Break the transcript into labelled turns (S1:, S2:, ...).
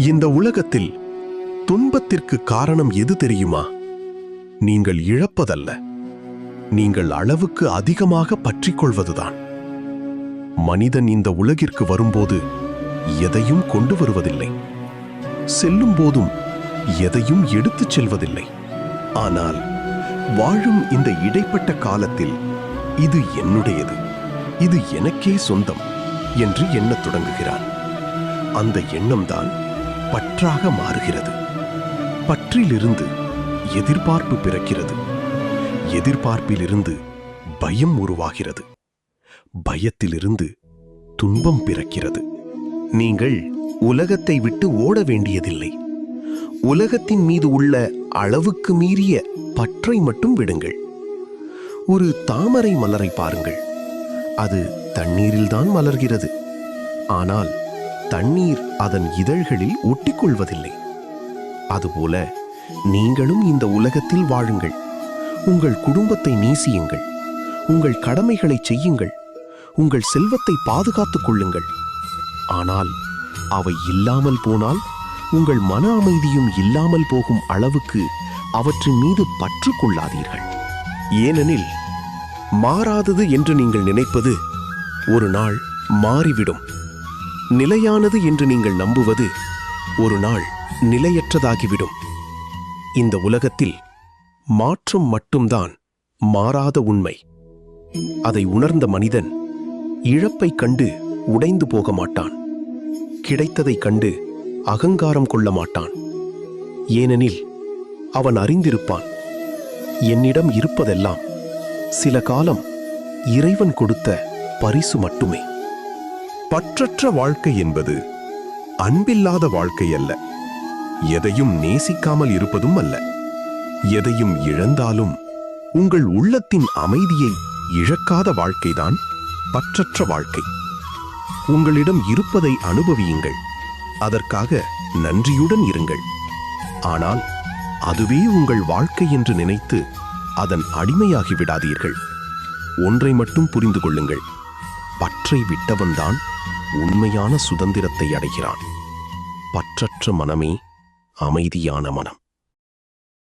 S1: இந்த உலகத்தில் துன்பத்திற்கு காரணம் எது தெரியுமா? நீங்கள் இழப்பதல்ல, நீங்கள் அளவுக்கு அதிகமாக பற்றிக்கொள்வதுதான். மனிதன் இந்த உலகிற்கு வரும்போது எதையும் கொண்டு வருவதில்லை, செல்லும் போதும் எதையும் எடுத்துச் செல்வதில்லை. ஆனால் வாழும் இந்த இடைப்பட்ட காலத்தில் இது என்னுடையது, இது எனக்கே சொந்தம் என்று எண்ணத் தொடங்குகிறான். அந்த எண்ணம்தான் பற்றாக மாறுகிறது. பற்றிலிருந்து எதிர்பார்ப்பு பிறக்கிறது. எதிர்பார்ப்பிலிருந்து பயம் உருவாகிறது. பயத்திலிருந்து துன்பம் பிறக்கிறது. நீங்கள் உலகத்தை விட்டு ஓட வேண்டியதில்லை. உலகத்தின் மீது உள்ள அளவுக்கு மீறிய பற்றை மட்டும் விடுங்கள். ஒரு தாமரை மலரை பாருங்கள். அது தண்ணீரில்தான் மலர்கிறது. ஆனால் தண்ணீர் அதன் இதழ்களில் ஒட்டிக்கொள்வதில்லை. அதுபோல நீங்களும் இந்த உலகத்தில் வாழுங்கள். உங்கள் குடும்பத்தை நேசியுங்கள். உங்கள் கடமைகளை செய்யுங்கள். உங்கள் செல்வத்தை பாதுகாத்துக் கொள்ளுங்கள். ஆனால் அவை இல்லாமல் போனால் உங்கள் மன அமைதியும் இல்லாமல் போகும் அளவுக்கு அவற்றின் மீது பற்று கொள்ளாதீர்கள். ஏனெனில் மாறாதது என்று நீங்கள் நினைப்பது ஒரு நாள் மாறிவிடும். நிலையானது என்று நீங்கள் நம்புவது ஒரு நாள் நிலையற்றதாகிவிடும். இந்த உலகத்தில் மாற்றம் மட்டும்தான் மாறாத உண்மை. அதை உணர்ந்த மனிதன் இழப்பைக் கண்டு உடைந்து போக மாட்டான். கிடைத்ததைக் கண்டு அகங்காரம் கொள்ள மாட்டான். ஏனெனில் அவன் அறிந்திருப்பான், என்னிடம் இருப்பதெல்லாம் சில காலம் இறைவன் கொடுத்த பரிசு மட்டுமே. பற்றற்ற வாழ்க்கை என்பது அன்பில்லாத வாழ்க்கை அல்ல. எதையும் நேசிக்காமல் இருப்பதும் அல்ல. எதையும் இழந்தாலும் உங்கள் உள்ளத்தின் அமைதியை இழக்காத வாழ்க்கைதான் பற்றற்ற வாழ்க்கை. உங்களிடம் இருப்பதை அனுபவியுங்கள். அதற்காக நன்றியுடன் இருங்கள். ஆனால் அதுவே உங்கள் வாழ்க்கை என்று நினைத்து அதன் அடிமையாகி விடாதீர்கள். ஒன்றை மட்டும் புரிந்து கொள்ளுங்கள், பற்றை விட்டவன்தான் உண்மையான சுதந்திரத்தை அடைகிறான். பற்றற்ற மனமே அமைதியான மனம்.